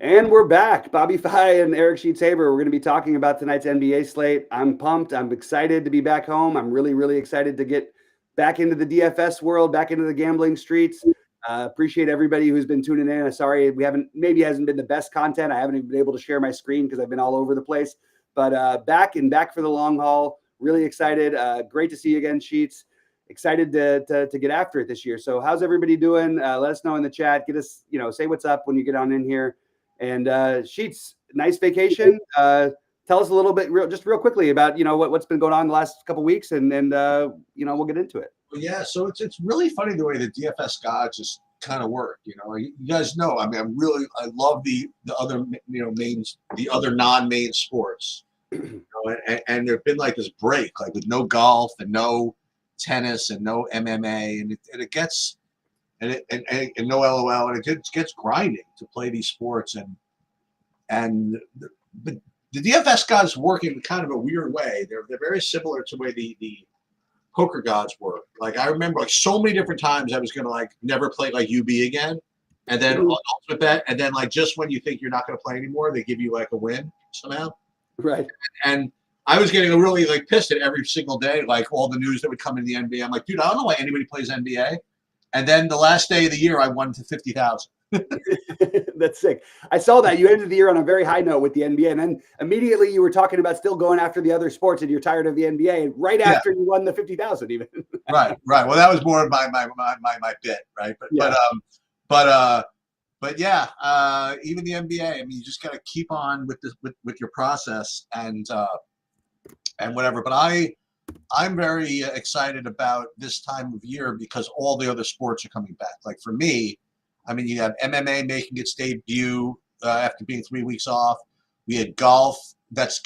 And we're back. Bobby Fye and Eric Sheets-Haber. We're going to be talking about tonight's NBA slate. I'm pumped. I'm excited to be back home. I'm really, really excited to get back into the DFS world, back into the gambling streets. Appreciate everybody who's been tuning in. Sorry, maybe hasn't been the best content. I haven't even been able to share my screen because I've been all over the place. But back for the long haul. Really excited. Great to see you again, Sheets. Excited to get after it this year. So how's everybody doing? Let us know in the chat. Get us, say what's up when you get on in here. And Sheets, nice vacation. Tell us a little bit, real quickly about what's been going on the last couple of weeks, and we'll get into it. Well, yeah, so it's really funny the way the DFS gods just kind of work. You guys know. I mean, I love the other the other non-main sports. And there've been like this break, like with no golf and no tennis and no MMA, and it gets. And no LOL, and it gets grinding to play these sports, and the DFS gods work in kind of a weird way. They're very similar to the way the poker gods work. Like I remember, like so many different times I was gonna like never play like UB again, and then ultimate bet, and then like just when you think you're not gonna play anymore, they give you like a win somehow. Right. And I was getting really like pissed at every single day, like all the news that would come in the NBA. I'm like, dude, I don't know why anybody plays NBA. And then the last day of the year, I won to 50,000. That's sick. I saw that you ended the year on a very high note with the NBA, and then immediately you were talking about still going after the other sports, and you're tired of the NBA. Right after you won the 50,000, even. Right. Well, that was more of my bit, right? But yeah, even the NBA. I mean, you just got to keep on with this with your process and whatever. But I'm very excited about this time of year because all the other sports are coming back. Like for me, I mean, you have MMA making its debut after being 3 weeks off. We had golf that's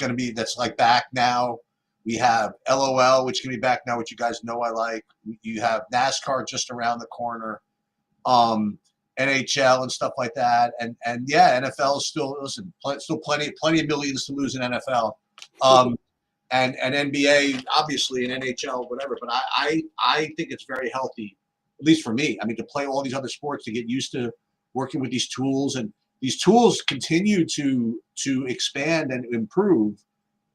like back now. We have LOL, which can be back now, which you guys know I like. You have NASCAR just around the corner, NHL and stuff like that. And yeah, NFL is still plenty of millions to lose in NFL. And NBA, obviously, and NHL, whatever. But I think it's very healthy, at least for me. I mean, to play all these other sports, to get used to working with these tools, and these tools continue to expand and improve.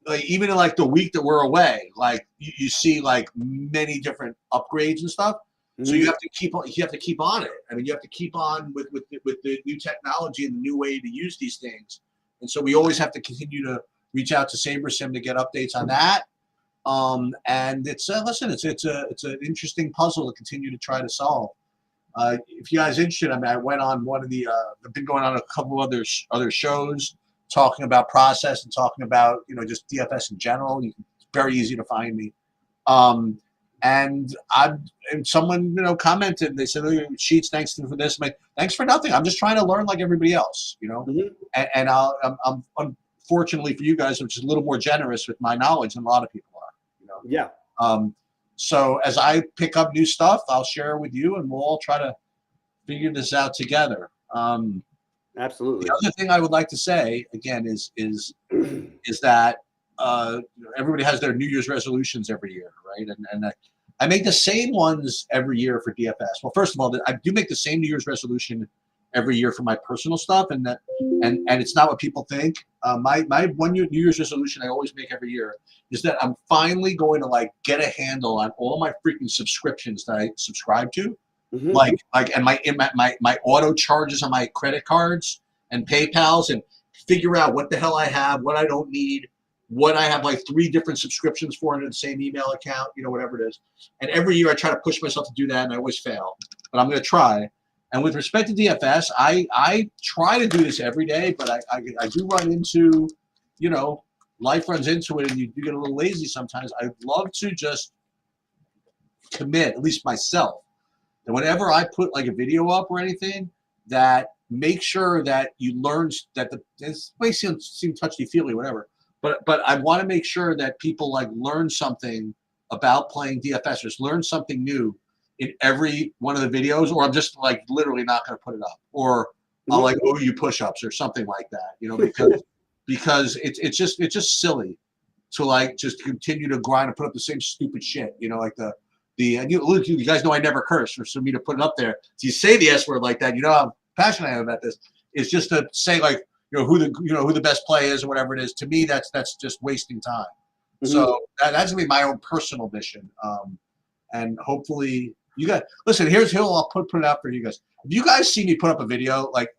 Like even in like the week that we're away, like you see like many different upgrades and stuff. Mm-hmm. So you have to keep on it. I mean, you have to keep on with the new technology and the new way to use these things. And so we always have to continue to reach out to SaberSim to get updates on that. And it's an interesting puzzle to continue to try to solve. If you guys are interested, I mean, I went on one of the I've been going on a couple of other shows talking about process and talking about just DFS in general. It's very easy to find me. And someone commented. They said, "Oh, Sheets, thanks for this." I'm like, thanks for nothing. I'm just trying to learn like everybody else, Mm-hmm. And I'm unfortunately for you guys, I'm just a little more generous with my knowledge than a lot of people are. Yeah. So as I pick up new stuff, I'll share it with you, and we'll all try to figure this out together. Absolutely. The other thing I would like to say again is that everybody has their New Year's resolutions every year, right? And I make the same ones every year for DFS. Well, first of all, I do make the same New Year's resolution every year for my personal stuff, and it's not what people think. My New Year's resolution I always make every year is that I'm finally going to like get a handle on all my freaking subscriptions that I subscribe to, mm-hmm. and my auto charges on my credit cards and PayPal's, and figure out what the hell I have, what I don't need, what I have like 3 different subscriptions for under the same email account, whatever it is. And every year I try to push myself to do that, and I always fail, but I'm going to try. And with respect to DFS, I try to do this every day, but I do run into, life runs into it, and you do get a little lazy sometimes. I'd love to just commit, at least myself, that whenever I put like a video up or anything, that make sure that you learn that this may seem touchy-feely, whatever, but I want to make sure that people like learn something about playing DFS, just learn something new in every one of the videos, or I'm just like literally not going to put it up, or I'll like owe you push-ups or something like that, because it's just silly to like just continue to grind and put up the same stupid shit, like and you guys know I never curse, for me to put it up there. So you say the S word like that, how passionate I am about this. Is just to say like, who the best play is or whatever it is. To me, that's just wasting time. Mhm. So that's gonna be my own personal mission. And hopefully you guys listen. Here's I'll put it out for you guys. If you guys see me put up a video like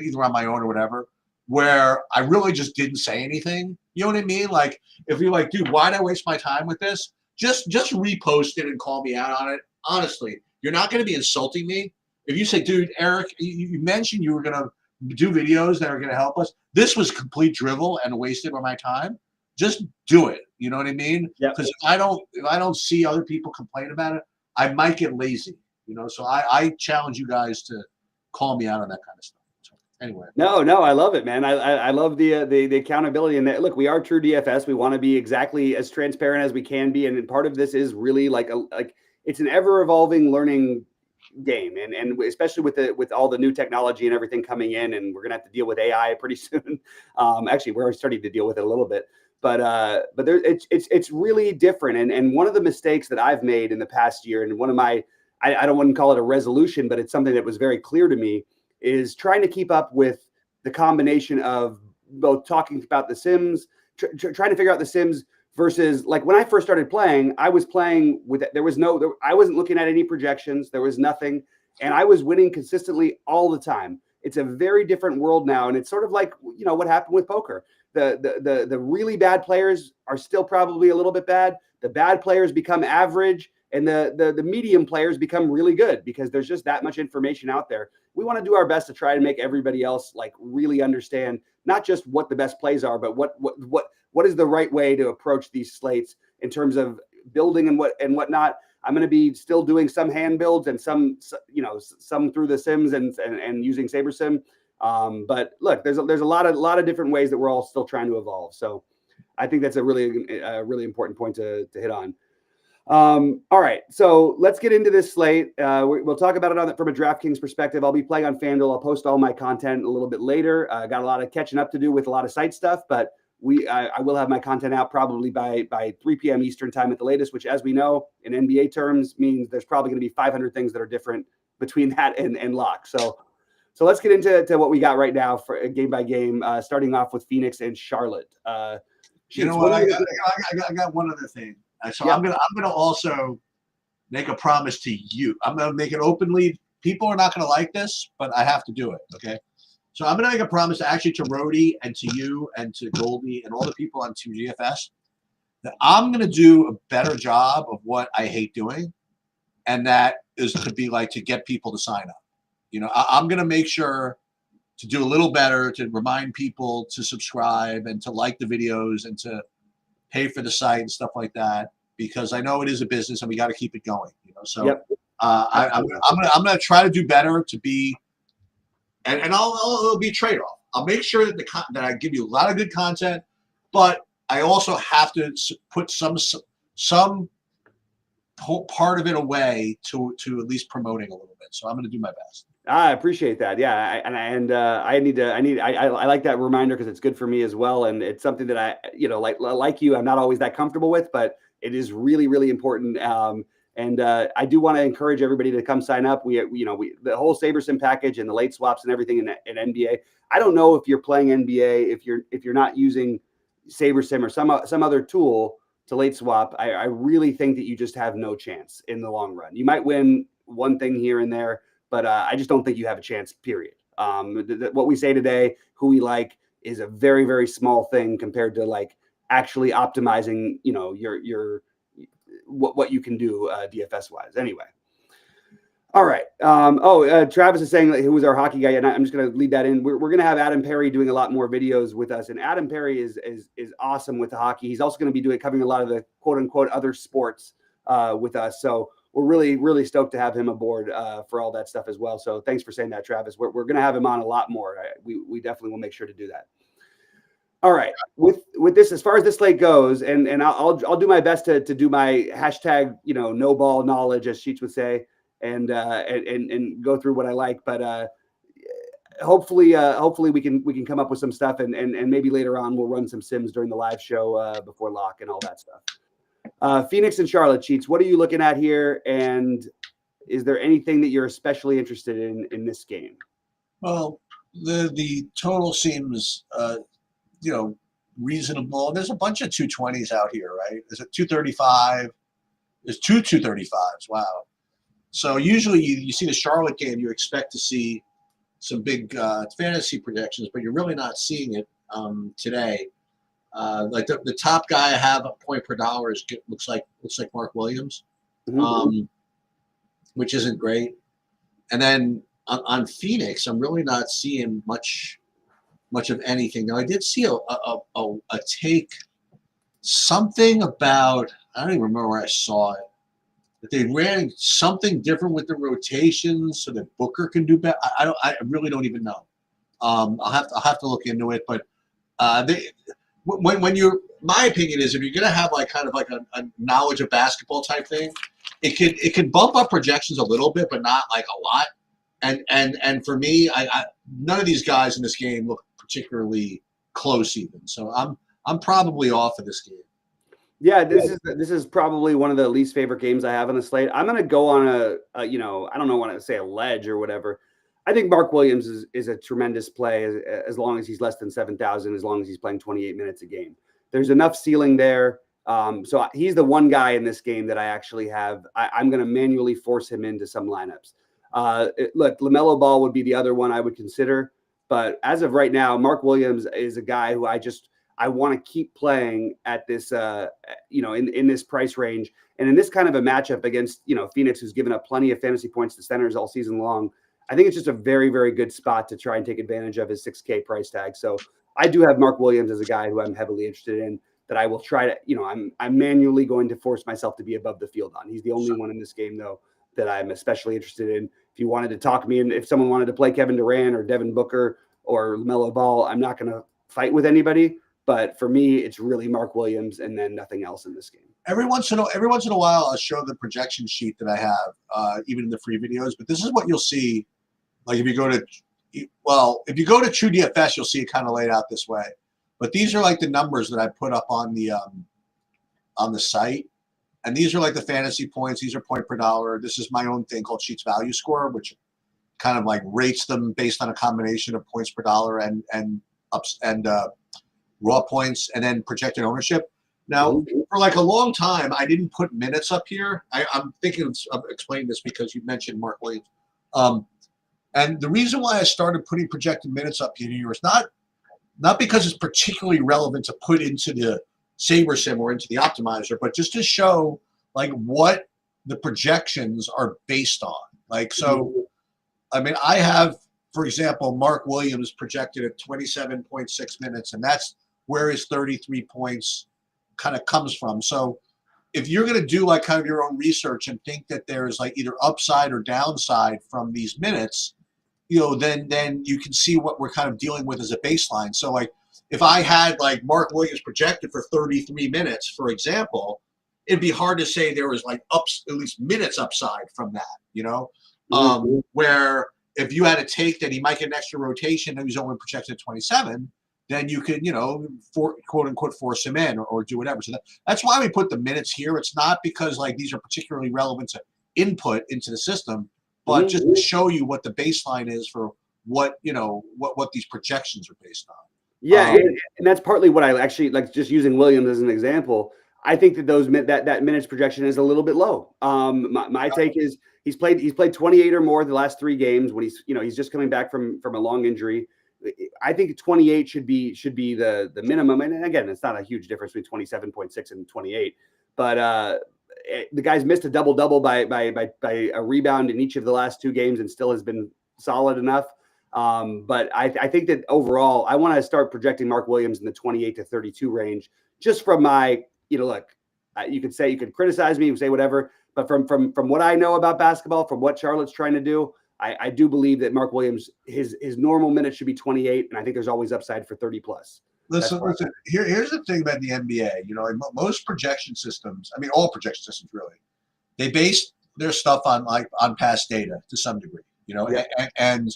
either on my own or whatever, where I really just didn't say anything, you know what I mean? Like if you're like, dude, why'd I waste my time with this? Just repost it and call me out on it. Honestly, you're not going to be insulting me. If you say, dude, Eric, you mentioned you were going to do videos that are going to help us. This was complete drivel and wasted of my time. Just do it. You know what I mean? Yep. Because if I don't see other people complain about it, I might get lazy. So I challenge you guys to call me out on that kind of stuff. So anyway. No, I love it, man. I love the accountability and that. Look, we are True DFS. We want to be exactly as transparent as we can be, and part of this is really like it's an ever evolving learning game, and especially with all the new technology and everything coming in, and we're gonna have to deal with AI pretty soon. Actually, we're already starting to deal with it a little bit, but it's really different. And one of the mistakes that I've made in the past year, and one of my I don't want to call it a resolution, but it's something that was very clear to me, is trying to keep up with the combination of both talking about the Sims, trying to figure out the Sims versus like when I first started playing, I was playing with, I wasn't looking at any projections. There was nothing. And I was winning consistently all the time. It's a very different world now. And it's sort of like, what happened with poker. The really bad players are still probably a little bit bad. The bad players become average, and the medium players become really good because there's just that much information out there. We want to do our best to try to make everybody else like really understand not just what the best plays are, but what is the right way to approach these slates in terms of building and whatnot. I'm going to be still doing some hand builds and some through the Sims and using SaberSim. But look, there's a lot of different ways that we're all still trying to evolve. So I think that's a really important point to hit on. All right, so let's get into this slate. We'll talk about it from a DraftKings perspective. I'll be playing on FanDuel. I'll post all my content a little bit later. Got a lot of catching up to do with a lot of site stuff, but I will have my content out probably by 3 p.m. Eastern time at the latest, which, as we know, in NBA terms, means there's probably going to be 500 things that are different between that and lock. So let's get into what we got right now for game by game, starting off with Phoenix and Charlotte. You know what? I got one other thing. So yeah. I'm gonna also make a promise to you. I'm gonna make it openly. People are not gonna like this, but I have to do it. Okay. So I'm gonna make a promise actually to Rody and to you and to Goldie and all the people on TrueDFS that I'm gonna do a better job of what I hate doing, and that is to be like to get people to sign up. I'm gonna make sure to do a little better to remind people to subscribe and to like the videos and to pay for the site and stuff like that, because I know it is a business and we got to keep it going. So yep. I'm gonna try to do better to be, and it'll be a trade-off. I'll make sure that that I give you a lot of good content, but I also have to put some part of it away to at least promoting a little bit. So I'm gonna do my best. I appreciate that. Yeah. I like that reminder because it's good for me as well. And it's something that like you, I'm not always that comfortable with, but it is really, really important. I do want to encourage everybody to come sign up. We the whole SaberSim package and the late swaps and everything in NBA. I don't know if you're playing NBA, if you're not using SaberSim or some other tool to late swap. I really think that you just have no chance in the long run. You might win one thing here and there, but I just don't think you have a chance, period. What we say today, who we like, is a very, very small thing compared to like actually optimizing, your what you can do DFS wise. Anyway. All right. Travis is saying who was our hockey guy, and I'm just going to lead that in. We're going to have Adam Perry doing a lot more videos with us, and Adam Perry is awesome with the hockey. He's also going to be covering a lot of the quote unquote other sports with us. So we're really, really stoked to have him aboard for all that stuff as well. So thanks for saying that, Travis. We're going to have him on a lot more. We definitely will make sure to do that. All right. With this, as far as this slate goes, and I'll do my best to do my hashtag, no ball knowledge, as Sheets would say, and go through what I like. But hopefully we can come up with some stuff, and maybe later on we'll run some Sims during the live show before lock and all that stuff. Phoenix and Charlotte, Cheats, what are you looking at here? And is there anything that you're especially interested in this game? Well, The total seems reasonable. There's a bunch of 220s out here, right? There's a 235. There's two 235s. Wow. So usually you see the Charlotte game, you expect to see some big fantasy projections, but you're really not seeing it today. Like the top guy I have a point per dollar looks like Mark Williams, which isn't great. And then on Phoenix, I'm really not seeing much of anything. Now I did see a take, something about, I don't even remember where I saw it, that they ran something different with the rotations so that Booker can do better. I really don't even know. I'll have to look into it. But when you're, my opinion is, if you're gonna have like kind of like a knowledge of basketball type thing, it can bump up projections a little bit, but not like a lot. And for me, I none of these guys in this game look particularly close even. So I'm probably off of this game. Yeah, this is probably one of the least favorite games I have on the slate. I'm going to go on a I don't know want to say a ledge or whatever. I think Mark Williams is a tremendous play as long as he's less than 7,000, as long as he's playing 28 minutes a game. There's enough ceiling there. So he's the one guy in this game that I actually have. I'm going to manually force him into some lineups. Look, LaMelo Ball would be the other one I would consider. But as of right now, Mark Williams is a guy who I want to keep playing at this, in this price range. And in this kind of a matchup against, Phoenix, who's given up plenty of fantasy points to centers all season long, I think it's just a very, very good spot to try and take advantage of his 6K price tag. So I do have Mark Williams as a guy who I'm heavily interested in, that I will try to, I'm manually going to force myself to be above the field on. He's the only one in this game, though, that I'm especially interested in. If you wanted to talk me, and if someone wanted to play Kevin Durant or Devin Booker or LaMelo Ball, I'm not going to fight with anybody. But for me, it's really Mark Williams and then nothing else in this game. Every once in a while, I'll show the projection sheet that I have, even in the free videos. But this is what you'll see. Like if you go to TrueDFS, you'll see it kind of laid out this way. But these are like the numbers that I put up on the site, and these are like the fantasy points. These are point per dollar. This is my own thing called Sheets Value Score, which kind of like rates them based on a combination of points per dollar and raw points, and then projected ownership. Now, for like a long time, I didn't put minutes up here. I'm thinking of explaining this because you mentioned Mark Williams. And the reason why I started putting projected minutes up here is not because it's particularly relevant to put into the SaberSim or into the optimizer, but just to show like what the projections are based on. Like, so, I mean, I have, for example, Mark Williams projected at 27.6 minutes, and that's where his 33 points kind of comes from. So if you're going to do like kind of your own research and think that there's like either upside or downside from these minutes, then you can see what we're kind of dealing with as a baseline. So like if I had like Mark Williams projected for 33 minutes, for example, it'd be hard to say there was like at least minutes upside from that, where if you had a take that he might get an extra rotation and he's only projected at 27, then you could, quote unquote, force him in or do whatever. So that's why we put the minutes here. It's not because like these are particularly relevant to input into the system, but just to show you what the baseline is for what these projections are based on. Yeah, and that's partly what I actually like. Just using Williams as an example, I think that that minutes projection is a little bit low. My take is he's played 28 or more the last 3 games when he's just coming back from a long injury. I think 28 should be the minimum. And again, it's not a huge difference between 27.6 and 28, but the guy's missed a double by a rebound in each of the last 2 games and still has been solid enough. But I think that overall, I want to start projecting Mark Williams in the 28 to 32 range, just from my, look, you could criticize me, say whatever, but from what I know about basketball, from what Charlotte's trying to do, I do believe that Mark Williams, his normal minutes should be 28, and I think there's always upside for 30 plus. Listen. Here's the thing about the NBA. Most projection systems, I mean, all projection systems really, they base their stuff on past data to some degree. And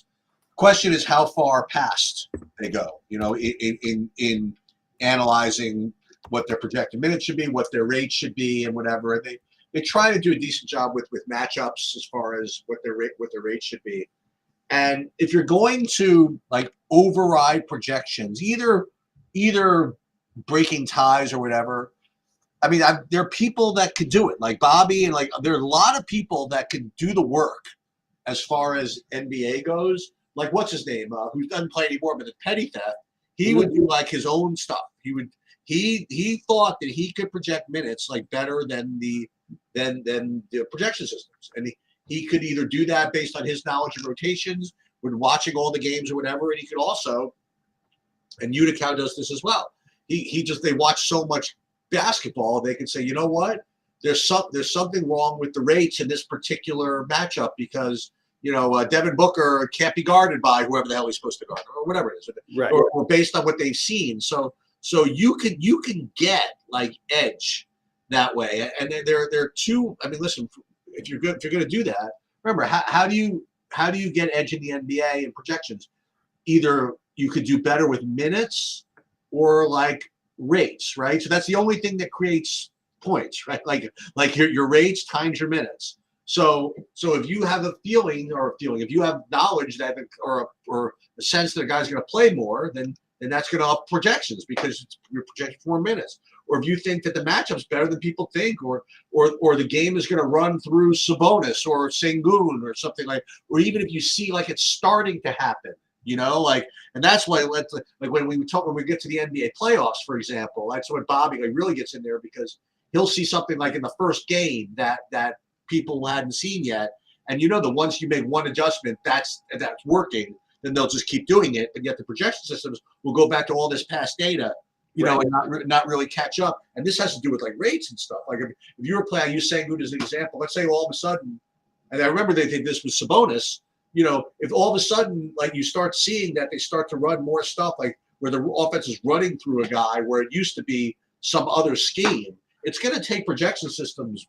question is how far past they go. In analyzing what their projected minutes should be, what their rate should be, and whatever. They try to do a decent job with matchups as far as what their rate should be. And if you're going to like override projections, either breaking ties or whatever, I mean, there are people that could do it, like Bobby, and like there are a lot of people that could do the work as far as NBA goes. Like what's his name, who doesn't play anymore, but the Petty Theft, he would do like his own stuff. He thought that he could project minutes like better than the projection systems, and he could either do that based on his knowledge of rotations, with watching all the games or whatever, and he could also, and Utica does this as well. They watch so much basketball, they could say, you know what, there's something wrong with the rates in this particular matchup because Devin Booker can't be guarded by whoever the hell he's supposed to guard or whatever it is, right? Or based on what they've seen. So you can get like edge that way, and there are two. I mean, listen, if you're going to do that, remember how do you get edge in the NBA and projections? Either you could do better with minutes or like rates, right? So that's the only thing that creates points, right? Like your rates times your minutes. So if you have a feeling, if you have knowledge that or a sense that a guy's going to play more, then that's going to up projections because you're projecting 4 minutes. Or if you think that the matchup's better than people think, or the game is going to run through Sabonis or Sengun or something like, or even if you see like it's starting to happen, and that's why like when we get to the NBA playoffs, for example, that's when Bobby really gets in there because he'll see something like in the first game that people hadn't seen yet, and the once you make one adjustment, that's working, then they'll just keep doing it, and yet the projection systems will go back to all this past data, right, and not really catch up. And this has to do with like rates and stuff. Like if you were playing, I use Sengun as an example. Let's say all of a sudden, and I remember they did this with Sabonis. If all of a sudden, like you start seeing that they start to run more stuff, like where the offense is running through a guy where it used to be some other scheme, it's going to take projection systems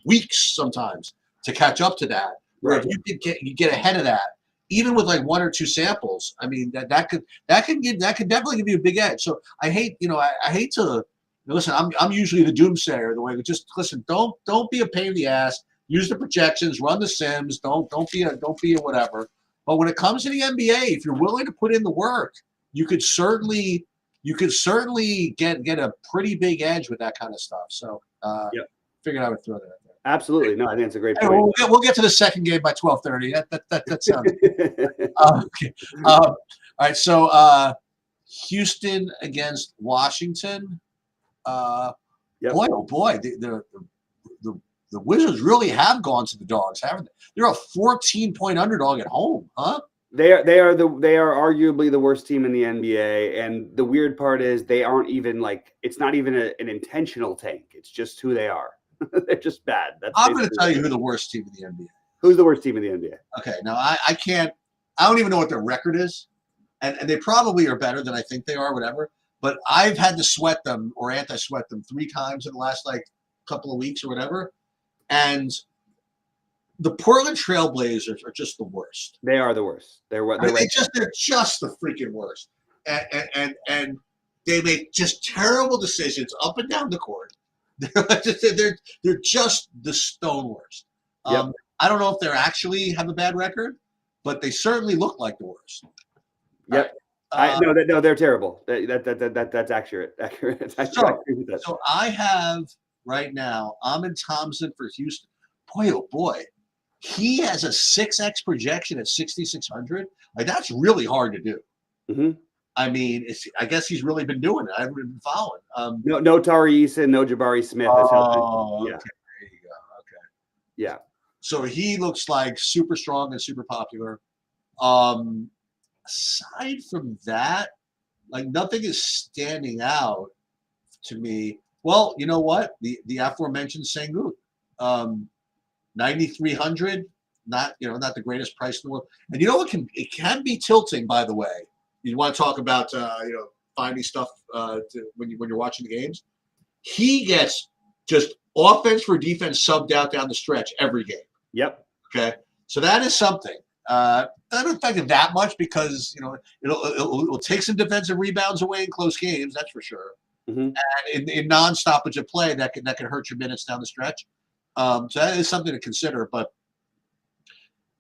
weeks sometimes to catch up to that. Where right. if you get ahead of that, even with like 1 or 2 samples, I mean that could definitely give you a big edge. So I hate to listen. I'm usually the doomsayer, the way that just listen. Don't be a pain in the ass. Use the projections, run the sims. Don't be a whatever. But when it comes to the NBA, if you're willing to put in the work, you could certainly get a pretty big edge with that kind of stuff. So figured I would throw that out there. Absolutely. No, I think it's a great point. We'll get to the second game by 12:30. That sounds okay. All right. So Houston against Washington. Boy, oh boy, the Wizards really have gone to the dogs, haven't they? They're a 14-point underdog at home, huh? They are arguably the worst team in the NBA, and the weird part is they aren't even like it's not even an intentional tank. It's just who they are. They're just bad. I'm going to tell you who the worst team in the NBA. Who's the worst team in the NBA? Okay, now I can't. I don't even know what their record is, and they probably are better than I think they are. Whatever, but I've had to sweat them or anti-sweat them 3 times in the last like couple of weeks or whatever, and the Portland Trailblazers are just the worst. They are the worst. They're just the freaking worst, and they make just terrible decisions up and down the court. They're just the stone worst. Yep. I don't know if they actually have a bad record, but they certainly look like the worst. Yep. No, they're terrible. That's accurate. So I have right now Ahmed Thompson for Houston. Boy, oh boy, he has a 6x projection at 6,600. Like that's really hard to do. Mm-hmm. I mean, I guess he's really been doing it. I haven't been following. No Tari Eason, no Jabari Smith. Okay. Yeah. There you go. Okay. Yeah. So he looks like super strong and super popular. Aside from that, like nothing is standing out to me. Well, you know what? The aforementioned Sengun, 9,300. Not the greatest price in the world. And you know what? It can be tilting, by the way. You want to talk about finding stuff when you're watching the games. He gets just offense for defense subbed out down the stretch every game. Yep. Okay. So that is something. Not affected that much because it'll take some defensive rebounds away in close games. That's for sure. Mm-hmm. And in non-stoppage of play, that can hurt your minutes down the stretch. So that is something to consider. But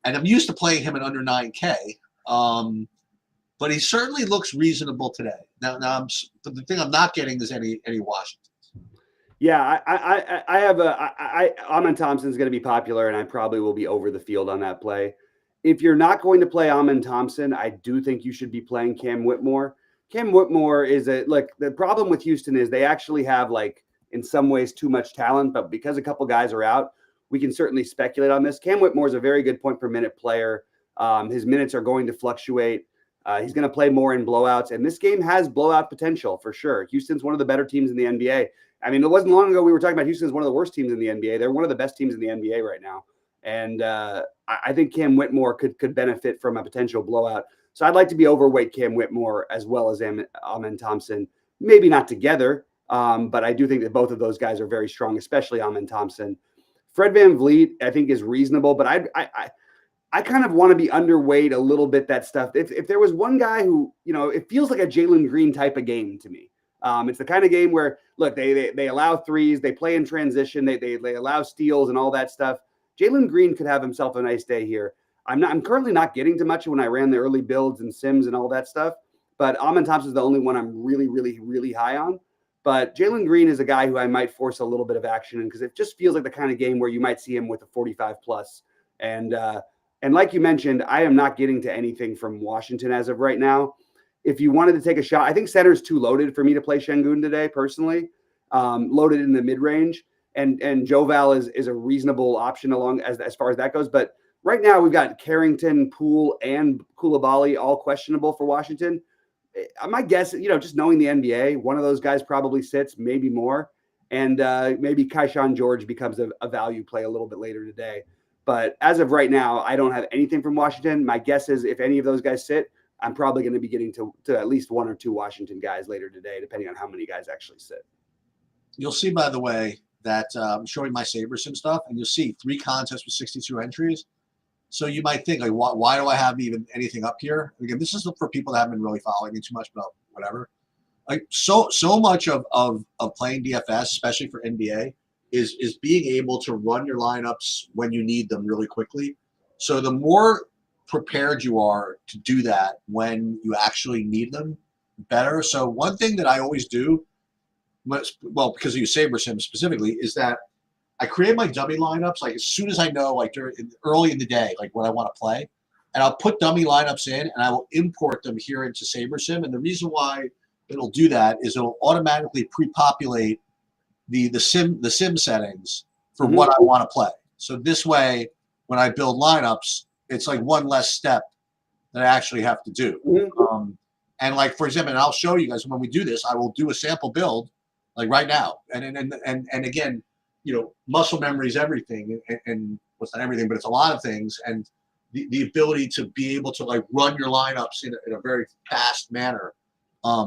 and I'm used to playing him at under 9K. But he certainly looks reasonable today. Now, but the thing I'm not getting is any Washington. Yeah, I have Amon Thompson's going to be popular, and I probably will be over the field on that play. If you're not going to play Amon Thompson, I do think you should be playing Cam Whitmore. Cam Whitmore is the problem with Houston is they actually have in some ways too much talent, but because a couple guys are out, we can certainly speculate on this. Cam Whitmore is a very good point per minute player. His minutes are going to fluctuate. He's going to play more in blowouts, and this game has blowout potential for sure. Houston's one of the better teams in the NBA. I mean, it wasn't long ago we were talking about Houston as one of the worst teams in the NBA. They're one of the best teams in the NBA right now. And I think Cam Whitmore could benefit from a potential blowout. So I'd like to be overweight Cam Whitmore as well as Amon Thompson. Maybe not together, but I do think that both of those guys are very strong, especially Amon Thompson. Fred VanVleet, I think, is reasonable, but I kind of want to be underweight a little bit that stuff. If there was one guy who, it feels like a Jalen Green type of game to me. It's the kind of game where, look, they allow threes, they play in transition, they allow steals and all that stuff. Jalen Green could have himself a nice day here. I'm currently not getting to much when I ran the early builds and sims and all that stuff, but Amon Thompson is the only one I'm really, really, really high on. But Jalen Green is a guy who I might force a little bit of action in because it just feels like the kind of game where you might see him with a 45 plus. And like you mentioned, I am not getting to anything from Washington as of right now. If you wanted to take a shot, I think center is too loaded for me to play Şengün today, personally. Loaded in the mid-range. And Joval is a reasonable option along as far as that goes. But right now we've got Carrington, Poole, and Koulibaly all questionable for Washington. My guess, just knowing the NBA, one of those guys probably sits, maybe more. And maybe Kaishan George becomes a value play a little bit later today. But as of right now, I don't have anything from Washington. My guess is if any of those guys sit, I'm probably going to be getting to at least one or two Washington guys later today, depending on how many guys actually sit. You'll see, by the way, that I'm showing my SaberSim stuff, and you'll see 3 contests with 62 entries. So you might think, why do I have even anything up here? Again, this is for people that haven't been really following me too much, but whatever. So much of playing DFS, especially for NBA, is being able to run your lineups when you need them really quickly. So the more prepared you are to do that when you actually need them, better. So one thing that I always do, well, because of you SaberSim specifically, is that I create my dummy lineups as soon as I know, early in the day, when I want to play, and I'll put dummy lineups in, and I will import them here into SaberSim. And the reason why it'll do that is it'll automatically pre-populate the sim settings for what I want to play. So this way, when I build lineups, it's one less step that I actually have to do. And for example, and I'll show you guys when we do this, I will do a sample build right now. And again, muscle memory is everything, and well, it's not everything, but it's a lot of things. And the ability to be able to run your lineups in a very fast manner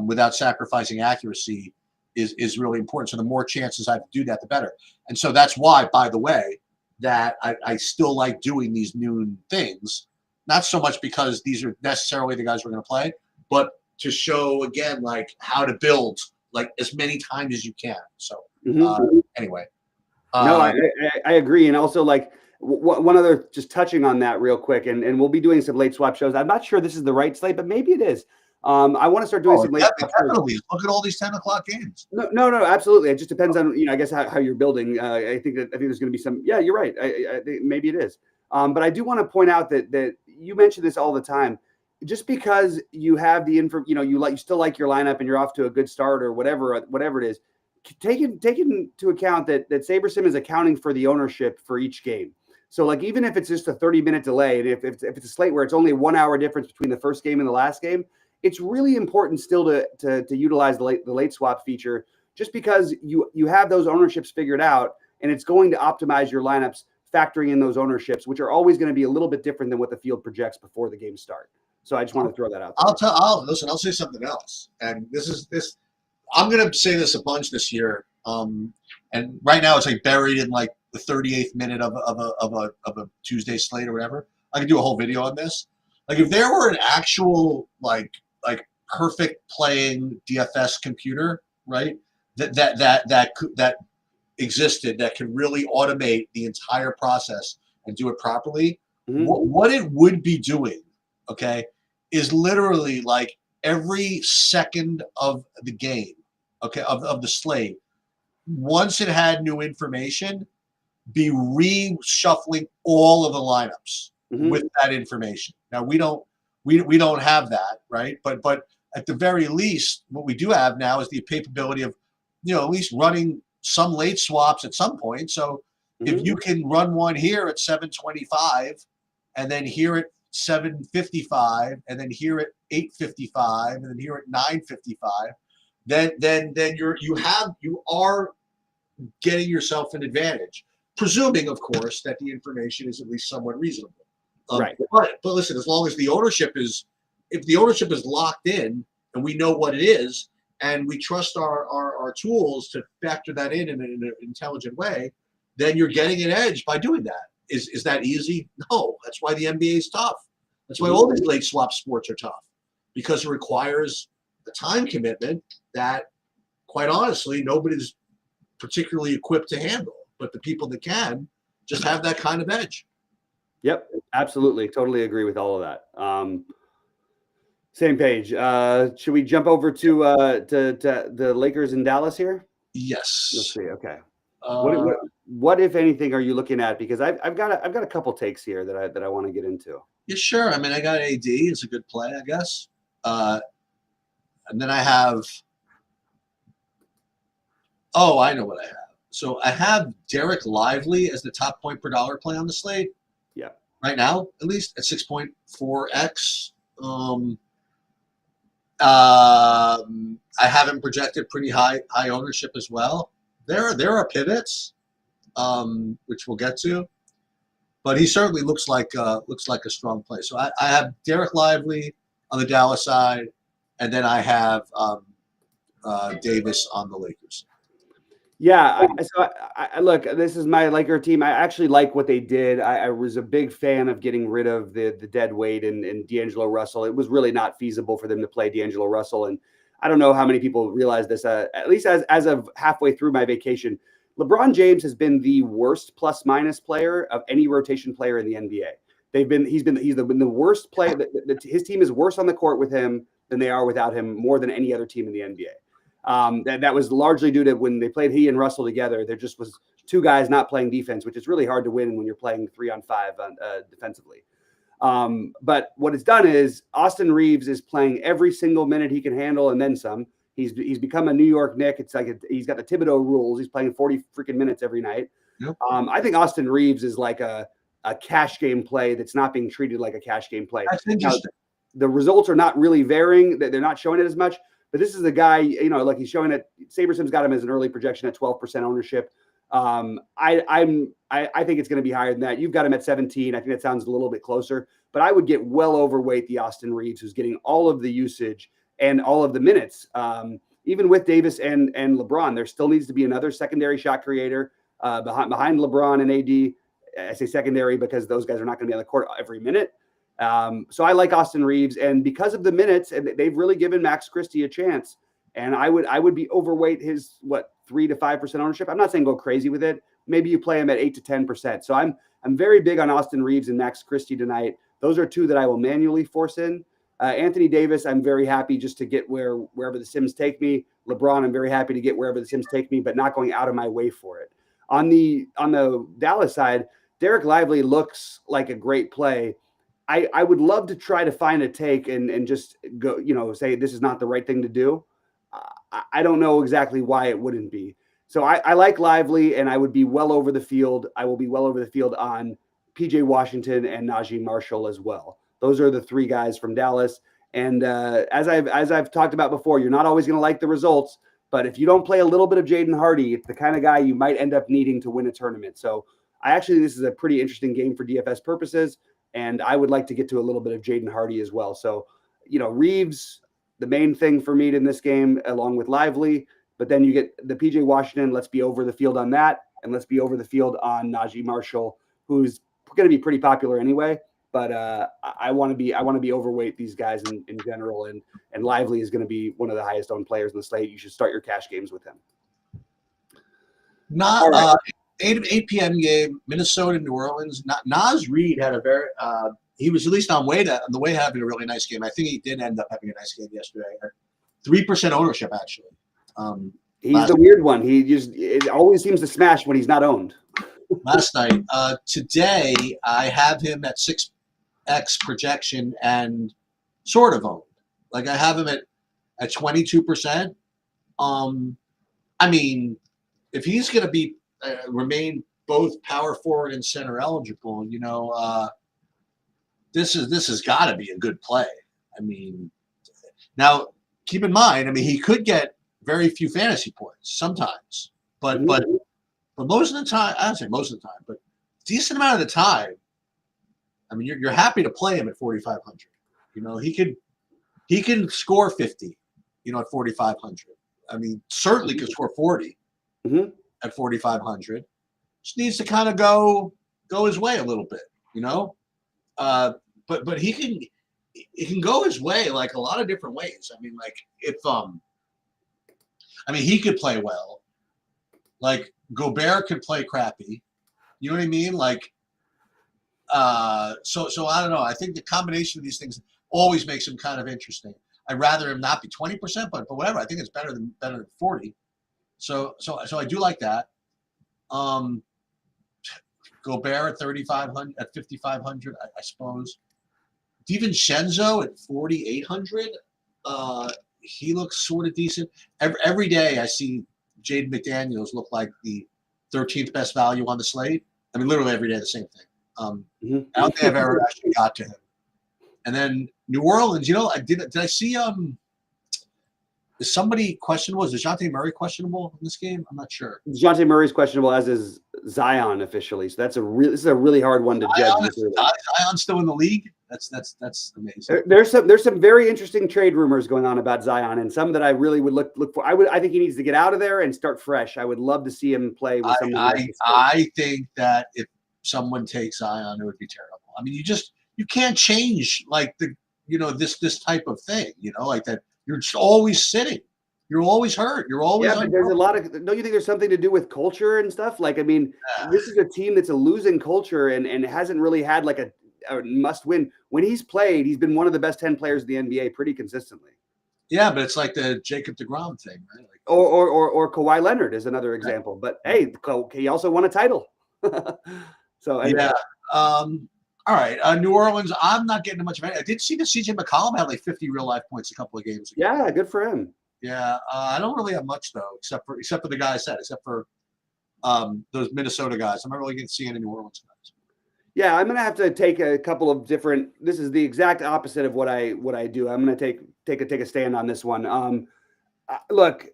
without sacrificing accuracy is really important. So the more chances I have to do that, the better. And so that's why, by the way, that I still like doing these noon things, not so much because these are necessarily the guys we're going to play, but to show again how to build as many times as you can. So anyway. No, I agree. And also one other, just touching on that real quick, and we'll be doing some late swap shows. I'm not sure this is the right slate, but maybe it is. I want to start doing some late swap shows. Look at all these 10 o'clock games. No, absolutely. It just depends on, I guess how you're building. I think there's going to be some, yeah, you're right. I think maybe it is. But I do want to point out that you mention this all the time. Just because you have the info, you still like your lineup and you're off to a good start or whatever it is, take into account that SaberSim is accounting for the ownership for each game. So even if it's just a 30-minute delay, and if it's a slate where it's only a 1 hour difference between the first game and the last game, it's really important still to utilize the late swap feature, just because you have those ownerships figured out, and it's going to optimize your lineups factoring in those ownerships, which are always going to be a little bit different than what the field projects before the game start. So I just want to throw that out there. I'll say something else. And this I'm going to say this a bunch this year. And right now it's buried in the 38th minute of a Tuesday slate or whatever. I could do a whole video on this. If there were an actual perfect playing DFS computer, right? That existed, that could really automate the entire process and do it properly, What it would be doing, okay, is literally like every second of the game, okay, of the slate, once it had new information, be reshuffling all of the lineups with that information. Now we don't have that, right? But at the very least, what we do have now is the capability of, at least running some late swaps at some point. So if you can run one here at 725, and then here at 755, and then here at 855, and then here at 955, then you are getting yourself an advantage, presuming, of course, that the information is at least somewhat reasonable. Right. But listen, as long as the ownership is, if the ownership is locked in and we know what it is, and we trust our tools to factor that in an intelligent way, then you're getting an edge by doing that. Is that easy? No. That's why the NBA is tough. That's why all these late swap sports are tough, because it requires a time commitment that, quite honestly, nobody's particularly equipped to handle. But the people that can just have that kind of edge. Yep, absolutely. Totally agree with all of that. Same page. Should we jump over to the Lakers in Dallas here? Yes. Let's see. Okay. What if anything are you looking at? Because I've got a couple takes here that I want to get into. Yeah, sure. I mean, I got AD. It's a good play, I guess. And then I have. Oh, I know what I have. So I have Derek Lively as the top point per dollar play on the slate. Yeah. Right now, at least at 6.4x. I have him projected pretty high ownership as well. There are pivots, which we'll get to, but he certainly looks like a strong play. So I have Derek Lively on the Dallas side, and then I have Davis on the Lakers. Yeah, so I look, this is my Laker team. I actually like what they did. I was a big fan of getting rid of the dead weight and D'Angelo Russell. It was really not feasible for them to play D'Angelo Russell. And I don't know how many people realize this, at least as of halfway through my vacation. LeBron James has been the worst plus-minus player of any rotation player in the NBA. He's been the worst player. His team is worse on the court with him than they are without him, more than any other team in the NBA. That was largely due to when they played he and Russell together. There just was two guys not playing defense, which is really hard to win when you're playing 3-on-5 defensively. But what it's done is Austin Reeves is playing every single minute he can handle and then some. He's become a New York Knick. It's like he's got the Thibodeau rules. He's playing 40 freaking minutes every night. Yep. I think Austin Reeves is like a cash game play that's not being treated like a cash game play. That's interesting. Now, the results are not really varying. They're not showing it as much. But this is a guy, like he's showing it. SaberSim's got him as an early projection at 12% ownership. I think it's going to be higher than that. You've got him at 17. I think that sounds a little bit closer. But I would get well overweight the Austin Reeves, who's getting all of the usage and all of the minutes. Even with Davis and LeBron, there still needs to be another secondary shot creator behind LeBron and AD. I say secondary because those guys are not going to be on the court every minute. So I like Austin Reeves, and because of the minutes, and they've really given Max Christie a chance. And I would be overweight his 3 to 5% ownership. I'm not saying go crazy with it. Maybe you play him at 8 to 10%. So I'm very big on Austin Reeves and Max Christie tonight. Those are two that I will manually force in. Anthony Davis, I'm very happy just to get wherever the Sims take me. LeBron, I'm very happy to get wherever the Sims take me, but not going out of my way for it. On the Dallas side, Derek Lively looks like a great play. I would love to try to find a take and just go, say this is not the right thing to do. I don't know exactly why it wouldn't be. So I like Lively, and I would be well over the field. I will be well over the field on PJ Washington and Najee Marshall as well. Those are the three guys from Dallas. And as I've talked about before, you're not always going to like the results, but if you don't play a little bit of Jaden Hardy, it's the kind of guy you might end up needing to win a tournament. So this is a pretty interesting game for DFS purposes. And I would like to get to a little bit of Jaden Hardy as well. So, Reeves, the main thing for me in this game, along with Lively. But then you get the PJ Washington. Let's be over the field on that. And let's be over the field on Najee Marshall, who's going to be pretty popular anyway. But I want to be overweight these guys in general. And Lively is going to be one of the highest owned players in the slate. You should start your cash games with him. 8 p.m. game, Minnesota, New Orleans. Naz Reid had a very he was at least on the way having a really nice game. I think he did end up having a nice game yesterday. 3% ownership actually. He's the weird one. It always seems to smash when he's not owned. Last night. Today I have him at 6x projection and sort of owned. Like I have him at 22%. I mean, if he's going to be remain both power forward and center eligible, this has got to be a good play. I mean, now keep in mind, I mean, he could get very few fantasy points sometimes, but most of the time, I don't say most of the time, but decent amount of the time, I mean, you're happy to play him at 4,500. He can score 50, at 4,500. I mean, certainly could score 40 at 4,500. Just needs to kind of go his way a little bit, But he can go his way like a lot of different ways. I mean, like if he could play well. Like Gobert could play crappy. You know what I mean? Like, so I don't know. I think the combination of these things always makes him kind of interesting. I'd rather him not be 20%, but whatever. I think it's better than 40. So I do like that. Gobert at 3,500, at 5,500, I suppose. DiVincenzo at 4,800. He looks sort of decent. Every day I see Jaden McDaniels look like the 13th best value on the slate. I mean, literally every day the same thing. I don't think I've ever actually got to him. And then New Orleans, did I see is somebody questionable? Is DeJounte Murray questionable in this game? I'm not sure. DeJounte Murray's questionable, as is Zion officially. So this is a really hard one to judge. Zion still in the league? That's amazing. There's some very interesting trade rumors going on about Zion, and some that I really would look for. I think he needs to get out of there and start fresh. I would love to see him play with someone. I think that if someone takes Zion, it would be terrible. I mean, you can't change like this type of thing. Like that. You're just always sitting. You're always hurt. You're always. Yeah, but there's a lot of. Don't you think there's something to do with culture and stuff? Like, I mean, this is a team that's a losing culture and hasn't really had like a must win. When he's played, he's been one of the best 10 players in the NBA pretty consistently. Yeah, but it's like the Jacob deGrom thing, right? Like, or Kawhi Leonard is another example. But hey, he also won a title. So yeah. All right, New Orleans. I'm not getting much of it. I did see that CJ McCollum had like 50 real life points a couple of games ago. Yeah, good for him. Yeah, I don't really have much though, except for the guy I said, except for those Minnesota guys. I'm not really going to see any New Orleans guys. Yeah, I'm going to have to take a couple of different. This is the exact opposite of what I do. I'm going to take a stand on this one. Look,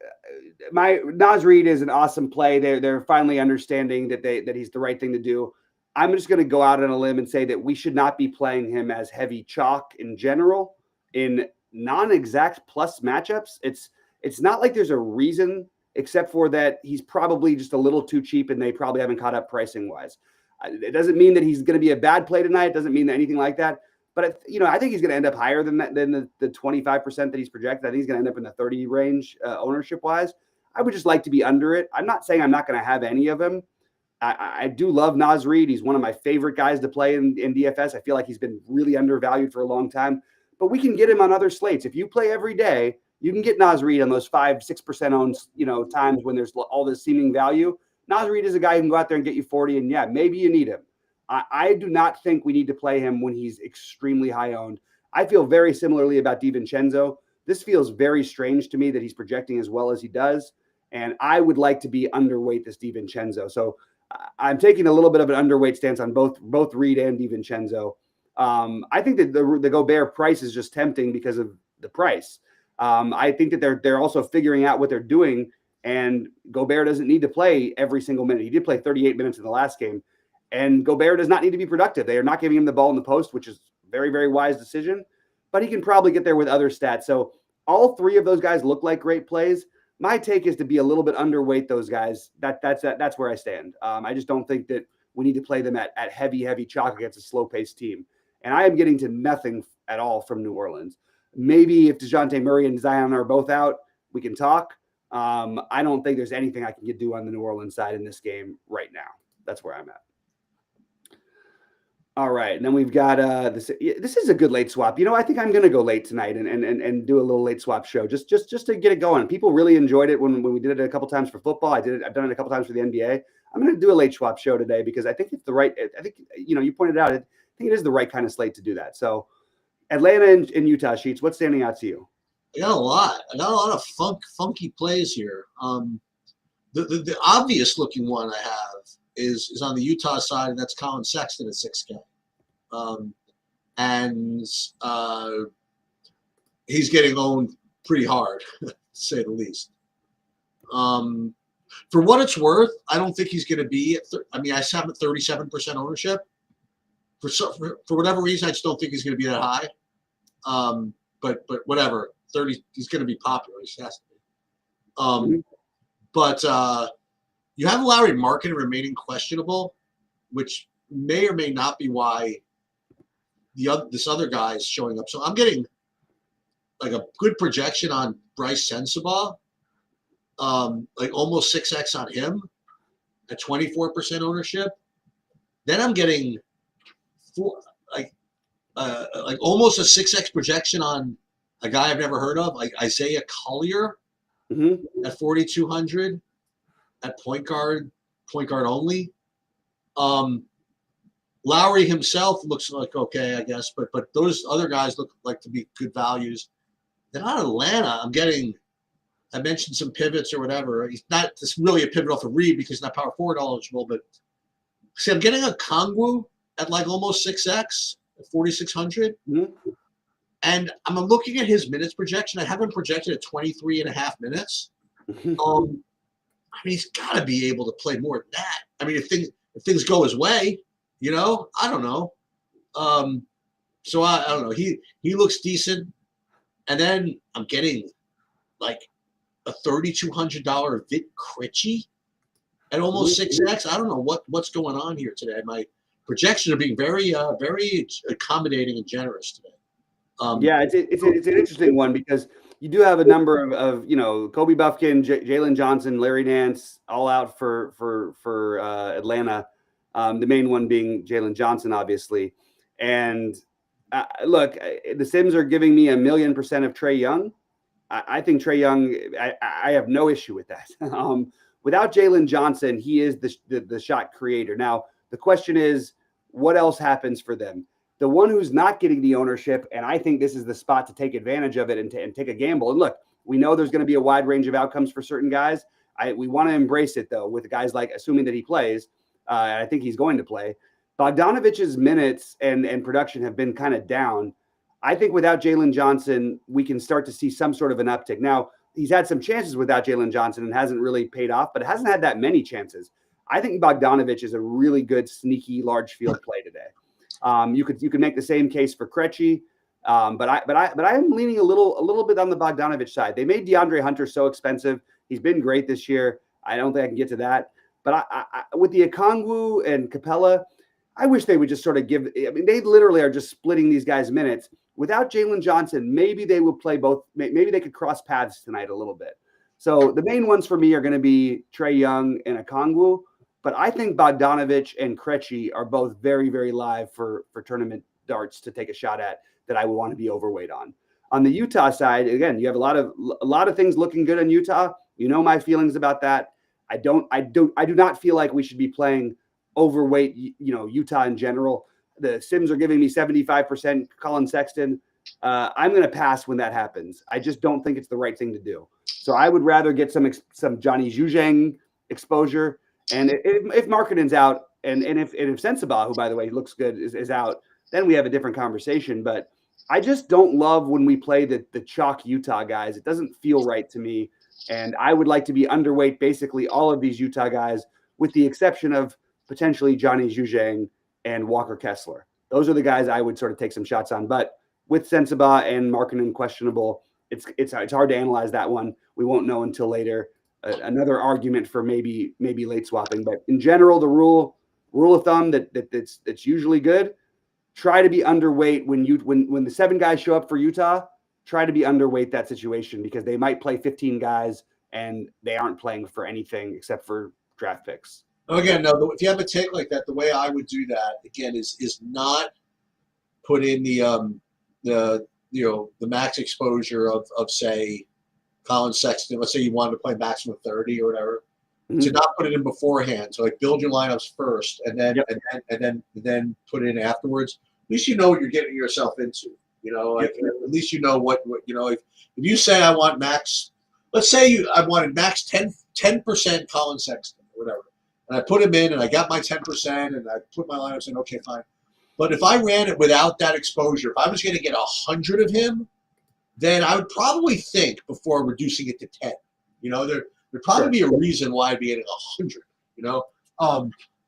my Naz Reid is an awesome play. They're finally understanding that he's the right thing to do. I'm just going to go out on a limb and say that we should not be playing him as heavy chalk in general in non-exact plus matchups. It's not like there's a reason, except for that he's probably just a little too cheap and they probably haven't caught up pricing wise. It doesn't mean that he's going to be a bad play tonight. It doesn't mean anything like that. But I think he's going to end up higher than that, than the 25% that he's projected. I think he's going to end up in the 30 range ownership wise. I would just like to be under it. I'm not saying I'm not going to have any of him. I do love Naz Reid. He's one of my favorite guys to play in DFS. I feel like he's been really undervalued for a long time, but we can get him on other slates. If you play every day, you can get Naz Reid on those 5-6% owned, times when there's all this seeming value. Naz Reid is a guy who can go out there and get you 40, and yeah, maybe you need him. I do not think we need to play him when he's extremely high owned. I feel very similarly about DiVincenzo. This feels very strange to me that he's projecting as well as he does, and I would like to be underweight this DiVincenzo. So I'm taking a little bit of an underweight stance on both Reid and DiVincenzo. I think that the Gobert price is just tempting because of the price. I think that they're also figuring out what they're doing, and Gobert doesn't need to play every single minute. He did play 38 minutes in the last game, and Gobert does not need to be productive. They are not giving him the ball in the post, which is a very, very wise decision, but he can probably get there with other stats. So all three of those guys look like great plays. My take is to be a little bit underweight those guys. That's where I stand. I just don't think that we need to play them at heavy chalk against a slow-paced team. And I am getting to nothing at all from New Orleans. Maybe if DeJounte Murray and Zion are both out, we can talk. I don't think there's anything I can do on the New Orleans side in this game right now. That's where I'm at. All right, and then we've got this. This is a good late swap. I think I'm going to go late tonight and do a little late swap show just to get it going. People really enjoyed it when we did it a couple times for football. I've done it a couple times for the NBA. I'm going to do a late swap show today because I think it's the right. I think you pointed out. I think it is the right kind of slate to do that. So, Atlanta and Utah, Sheets. What's standing out to you? I got a lot. Of funky plays here. The obvious looking one I have is on the Utah side, and that's Colin Sexton at 6K. And he's getting owned pretty hard, to say the least. For what it's worth, I don't think he's going to be at. I have him at 37% ownership. For whatever reason, I just don't think he's going to be that high. But whatever, 30, he's going to be popular. He has to be. But you have Larry Markin remaining questionable, which may or may not be why this other guy is showing up. So I'm getting like a good projection on Bryce Sensabaugh, like almost 6x on him at 24% ownership. Then I'm getting almost a 6x projection on a guy I've never heard of, like Isaiah Collier at 4,200 at point guard only. Lowry himself looks like okay, I guess, but those other guys look like to be good values. Then out of Atlanta, I mentioned some pivots or whatever. He's not just really a pivot off of Reed because he's not power forward eligible, but see, I'm getting a Kongwu at like almost 6x at 4,600. And I'm looking at his minutes projection. I have him projected at 23 and a half minutes. He's got to be able to play more than that. If things go his way, I don't know. So I don't know. He looks decent. And then I'm getting like a $3,200 Vit Krejci at almost 6x. I don't know what's going on here today. My projections are being very, very accommodating and generous today. Yeah, it's an interesting one because you do have a number of Kobe Buffkin, Jalen Johnson, Larry Nance, all out for Atlanta. The main one being Jalen Johnson, obviously. And look, the Sims are giving me 1,000,000% of Trae Young. I think Trae Young. I have no issue with that. Without Jalen Johnson, he is the shot creator. Now the question is, what else happens for them? The one who's not getting the ownership, and I think this is the spot to take advantage of it and take a gamble. And look, we know there's going to be a wide range of outcomes for certain guys. We want to embrace it, though, with guys like, assuming that he plays, and I think he's going to play. Bogdanovic's minutes and production have been kind of down. I think without Jalen Johnson, we can start to see some sort of an uptick. Now, he's had some chances without Jalen Johnson and hasn't really paid off, but it hasn't had that many chances. I think Bogdanovich is a really good, sneaky, large field play today. You could make the same case for Krejci, but I'm leaning a little bit on the Bogdanovich side. They made DeAndre Hunter so expensive. He's been great this year. I don't think I can get to that. But I with the Okongwu and Capella, I wish they would just sort of give. They literally are just splitting these guys minutes. Without Jalen Johnson, maybe they will play both. Maybe they could cross paths tonight a little bit. So the main ones for me are going to be Trae Young and Okongwu. But I think Bogdanovich and Krejci are both very, very live for tournament darts to take a shot at that I would want to be overweight on. On the Utah side, again, you have a lot of things looking good in Utah. You know my feelings about that. I do not feel like we should be playing overweight, Utah in general. The Sims are giving me 75% Colin Sexton. I'm going to pass when that happens. I just don't think it's the right thing to do. So I would rather get some Johnny Zhuzhang exposure. And if Markkanen's out, and if Sensabaugh, who by the way looks good, is out, then we have a different conversation. But I just don't love when we play the chalk Utah guys. It doesn't feel right to me, and I would like to be underweight basically all of these Utah guys, with the exception of potentially Johnny Zhuzhang and Walker Kessler. Those are the guys I would sort of take some shots on. But with Sensabaugh and Markkanen questionable, it's hard to analyze that one. We won't know until later. Another argument for maybe late swapping, but in general, the rule of thumb that's usually good. Try to be underweight when the 7 guys show up for Utah. Try to be underweight that situation because they might play 15 guys and they aren't playing for anything except for draft picks. Again, no. If you have a take like that, the way I would do that again is not put in the the max exposure of say Colin Sexton. Let's say you wanted to play maximum 30 or whatever. To not put it in beforehand. So like build your lineups first, and then and then put it in afterwards. At least you know what you're getting yourself into. Like at least you know what if you say I want max, let's say I wanted max 10% Colin Sexton or whatever, and I put him in and I got my 10% and I put my lineups in. Okay, fine. But if I ran it without that exposure, if I was going to get 100 of him, then I would probably think before reducing it to 10. There'd probably be a reason why I'd be getting 100.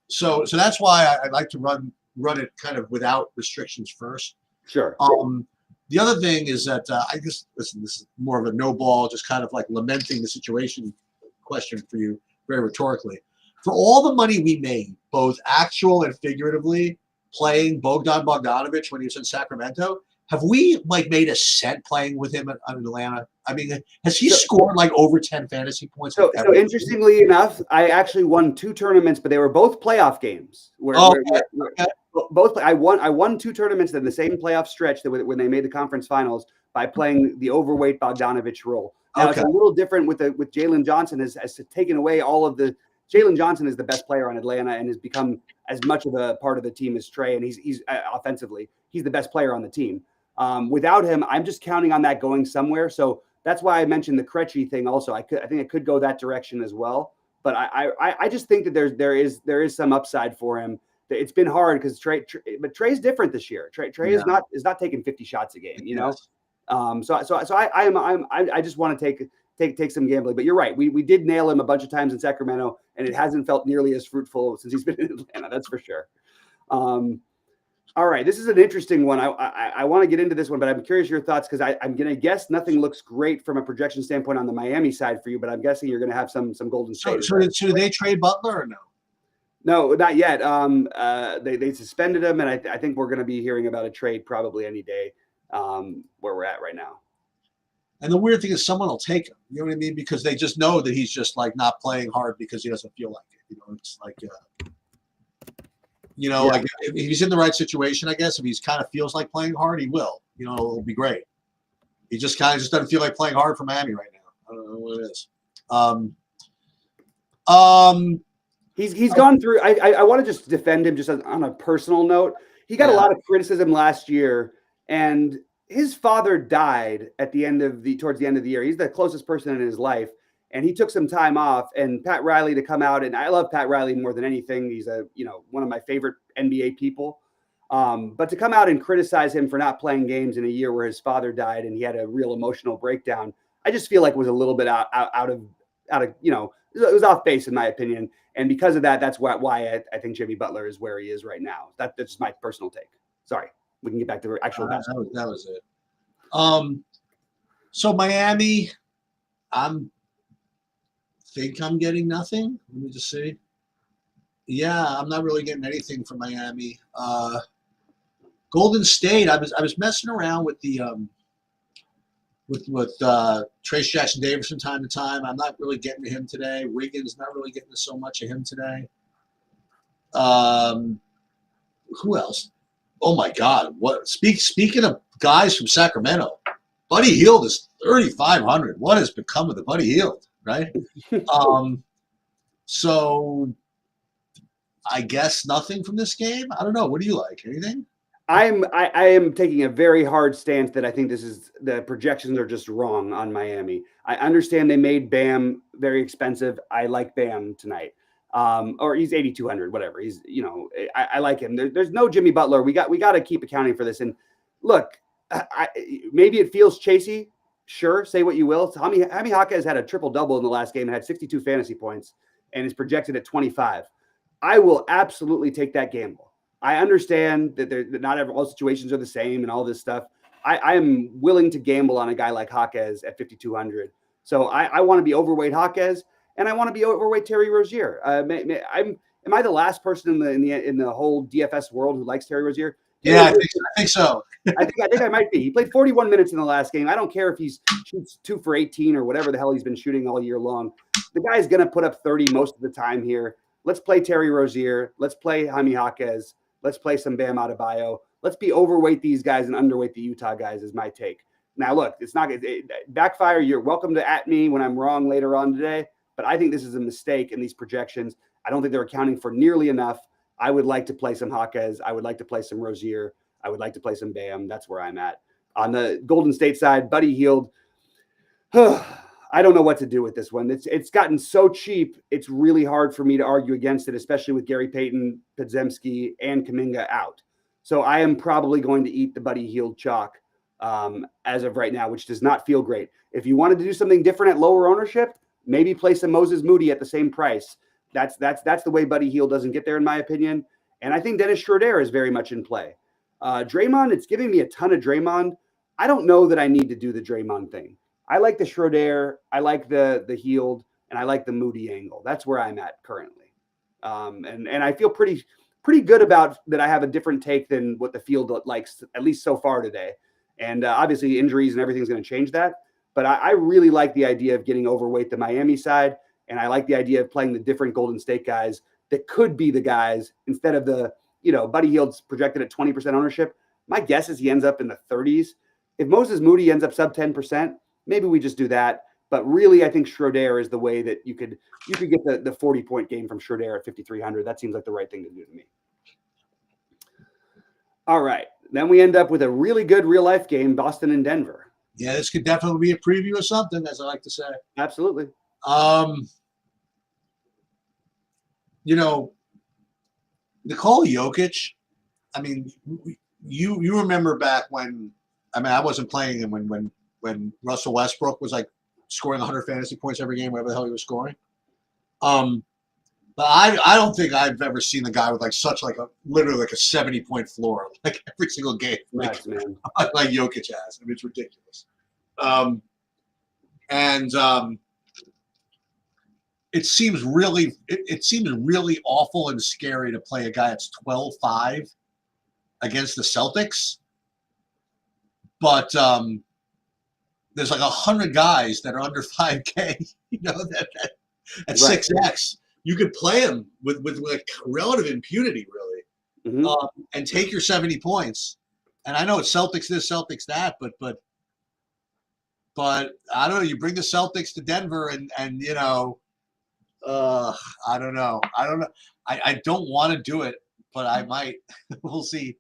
So that's why I like to run it kind of without restrictions first. Sure. The other thing is that I guess this is more of a no ball, just kind of like lamenting the situation question for you, very rhetorically. For all the money we made, both actual and figuratively, playing Bogdan Bogdanovic when he was in Sacramento, have we made a cent playing with him in Atlanta? I mean, has he scored over 10 fantasy points? So interestingly enough, I actually won 2 tournaments, but they were both playoff games. Both I won 2 tournaments in the same playoff stretch that when they made the conference finals by playing the overweight Bogdanovic role. Now it's a little different with Jalen Johnson has taken away all of the. Jalen Johnson is the best player on Atlanta and has become as much of a part of the team as Trae, and he's offensively he's the best player on the team. Without him, I'm just counting on that going somewhere. So that's why I mentioned the Krejci thing. Also, I think it could go that direction as well. But I just think that there is some upside for him. It's been hard because but Trae's different this year. Trae is not taking 50 shots a game. So I just want to take some gambling. But you're right. We did nail him a bunch of times in Sacramento, and it hasn't felt nearly as fruitful since he's been in Atlanta. That's for sure. All right, this is an interesting one. I want to get into this one, but I'm curious your thoughts because I'm going to guess nothing looks great from a projection standpoint on the Miami side for you, but I'm guessing you're going to have some Golden State. So did they trade Butler or no? No, not yet. They suspended him, and I think we're going to be hearing about a trade probably any day where we're at right now. And the weird thing is someone will take him. You know what I mean? Because they just know that he's just not playing hard because he doesn't feel like it. It's like like if he's in the right situation, I guess if he's kind of feels like playing hard, he will. It'll be great. He just kind of doesn't feel like playing hard for Miami right now. I don't know what it is. He's gone through. I want to just defend him just on a personal note. He got a lot of criticism last year, and his father died towards the end of the year. He's the closest person in his life. And he took some time off, and Pat Riley to come out, and I love Pat Riley more than anything. He's one of my favorite NBA people. But to come out and criticize him for not playing games in a year where his father died and he had a real emotional breakdown, I just feel like was a little bit out of it was off base in my opinion. And because of that, that's why I think Jimmy Butler is where he is right now. That's my personal take. Sorry, we can get back to actual basketball. That was it. So Miami, think I'm getting nothing. Let me just see. Yeah, I'm not really getting anything from Miami. Golden State, I was messing around with the with Trace Jackson Davis from time to time. I'm not really getting to him today. Wiggins, not really getting to so much of him today. Who else? Oh my God! What? Speaking of guys from Sacramento, Buddy Hield is 3,500. What has become of the Buddy Hield? Right. So I guess nothing from this game. I don't know. What do you like? Anything? I am taking a very hard stance that I think the projections are just wrong on Miami. I understand they made Bam very expensive. I like Bam tonight. Or he's 8,200, whatever. He's, I like him. There's no Jimmy Butler. We got to keep accounting for this. And look, maybe it feels chasey. Sure, say what you will. Jaime Jaquez had a triple-double in the last game and had 62 fantasy points and is projected at 25. I will absolutely take that gamble. I understand that not all situations are the same and all this stuff. I am willing to gamble on a guy like Jaquez at 5,200. So I want to be overweight Jaquez and I want to be overweight Terry Rozier. Am I the last person in the whole DFS world who likes Terry Rozier? Yeah, I think so. I think I might be. He played 41 minutes in the last game. I don't care if he shoots 2 for 18 or whatever the hell he's been shooting all year long. The guy's going to put up 30 most of the time here. let's play Terry Rozier. Let's play Jaime Jaquez. Let's play some Bam Adebayo. Let's be overweight these guys and underweight the Utah guys is my take. Now, look, it's not backfire. You're welcome to at me when I'm wrong later on today, but I think this is a mistake in these projections. I don't think they're accounting for nearly enough. I would like to play some Jaquez. I would like to play some Rozier. I would like to play some Bam. That's where I'm at. On the Golden State side, Buddy Hield. I don't know what to do with this one. It's gotten so cheap. It's really hard for me to argue against it, especially with Gary Payton, Podziemski, and Kuminga out. So I am probably going to eat the Buddy Hield chalk as of right now, which does not feel great. If you wanted to do something different at lower ownership, maybe play some Moses Moody at the same price. That's the way Buddy Hield doesn't get there, in my opinion. And I think Dennis Schroeder is very much in play. Draymond, it's giving me a ton of Draymond. I don't know that I need to do the Draymond thing. I like the Schroeder, I like the Hield, and I like the Moody angle. That's where I'm at currently. And I feel pretty good about that. I have a different take than what the field likes, at least so far today. And obviously injuries and everything's going to change that. But I really like the idea of getting overweight the Miami side. And I like the idea of playing the different Golden State guys that could be the guys instead of the, Buddy Hield's projected at 20% ownership. My guess is he ends up in the 30s. If Moses Moody ends up sub 10%, maybe we just do that. But really, I think Schroeder is the way that you could get the 40-point game from Schroeder at 5,300. That seems like the right thing to do to me. All right. Then we end up with a really good real-life game, Boston and Denver. Yeah, this could definitely be a preview of something, as I like to say. Absolutely. Nikola Jokic, I mean, you remember back when, I wasn't playing him when Russell Westbrook was like scoring 100 fantasy points every game, whatever the hell he was scoring. But I don't think I've ever seen a guy with literally like a 70-point floor, like every single game, like Jokic has. I mean, it's ridiculous. It seems really awful and scary to play a guy that's 12-5 against the Celtics. But there's like 100 guys that are under 5K, that at 6X. You could play them with like relative impunity, really, and take your 70 points. And I know it's Celtics this, Celtics that, but I don't know. You bring the Celtics to Denver, and I don't know. I don't want to do it, but I might. We'll see.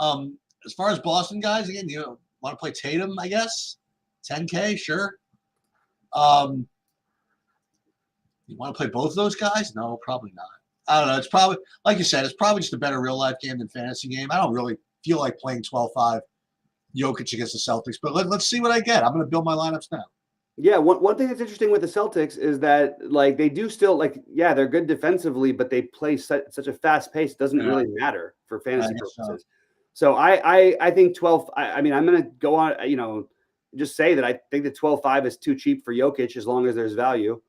As far as Boston guys, again, want to play Tatum, I guess. 10K, sure. You want to play both of those guys? No, probably not. I don't know. It's probably, like you said, it's probably just a better real-life game than fantasy game. I don't really feel like playing 12-5 Jokic against the Celtics, but let's see what I get. I'm going to build my lineups now. Yeah, one thing that's interesting with the Celtics is that, they do still, they're good defensively, but they play such a fast pace. It doesn't really matter for fantasy purposes. So I think 12 – I'm going to go on, just say that I think the 12-5 is too cheap for Jokic as long as there's value.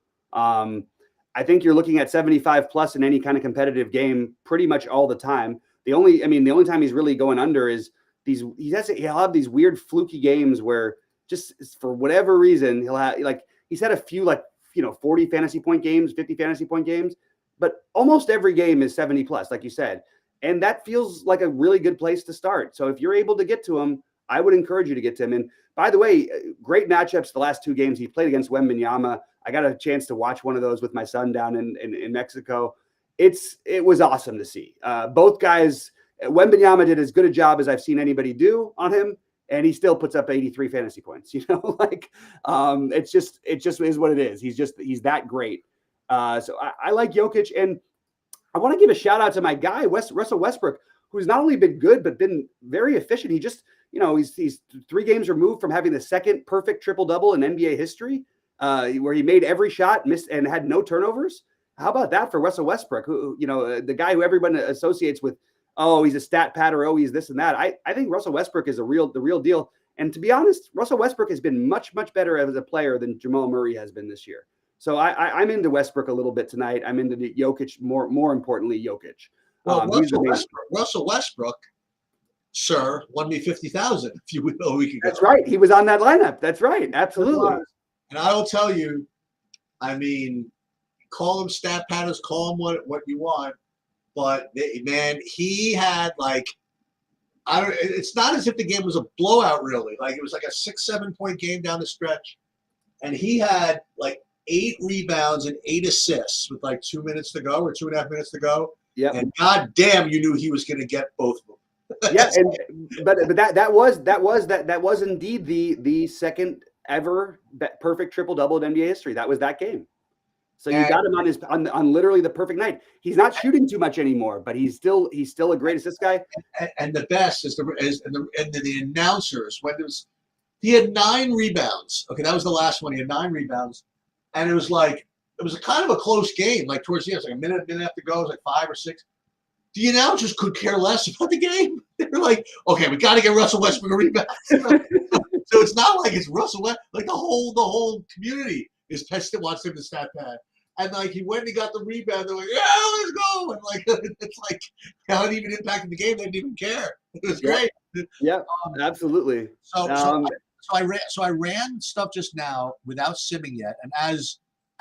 I think you're looking at 75 plus in any kind of competitive game pretty much all the time. The only time he's really going under is he'll have these weird fluky games where just for whatever reason he'll have he's had a few 40 fantasy point games, 50 fantasy point games, but almost every game is 70 plus, like you said. And that feels like a really good place to start. So if you're able to get to him, I would encourage you to get to him. And by the way, great matchups the last two games. He played against Wembanyama. I got a chance to watch one of those with my son down in Mexico. It was awesome to see. Both guys, Wembanyama did as good a job as I've seen anybody do on him, and he still puts up 83 fantasy points. It just is what it is. He's that great. So I like Jokic, and I want to give a shout out to my guy Russell Westbrook, who's not only been good but been very efficient. He just he's 3 games removed from having the second perfect triple-double in NBA history, where he made every shot, missed, and had no turnovers. How about that for Russell Westbrook, who, the guy who everyone associates with, oh, he's a stat pad, or oh, he's this and that. I think Russell Westbrook is the real deal. And to be honest, Russell Westbrook has been much, much better as a player than Jamal Murray has been this year. So I'm into Westbrook a little bit tonight. I'm into the Jokic, more importantly, Jokic. Well, Russell Westbrook, sir, won me 50,000 a week ago. That's right. He was on that lineup. That's right. Absolutely. And I will tell you, call him stat patterns, call him what you want, but man, he had like it's not as if the game was a blowout really. Like it was like a 6-7 point game down the stretch, and he had like 8 rebounds and 8 assists with like 2 minutes to go or 2.5 minutes to go. Yeah, and goddamn, you knew he was going to get both of them. Yeah, but that was indeed the second ever perfect triple double in NBA history. That was that game. So you got him on literally the perfect night. He's not shooting too much anymore, but he's still a great assist guy. And the best is the announcers he had 9 rebounds. Okay, that was the last one. He had 9 rebounds, and it was a kind of a close game. Like towards the end, it was like a minute and a half to go. It was like 5 or 6. The announcers could care less about the game. They were like, okay, we got to get Russell Westbrook a rebound. So it's not like it's Russell Westbrook. Like the whole community is pissed and wants him to stat pad. And like he went and he got the rebound. They're like, yeah, let's go. And like it's like how it even impacted the game. They didn't even care. It was great. Yeah, absolutely. So I ran stuff just now without simming yet. And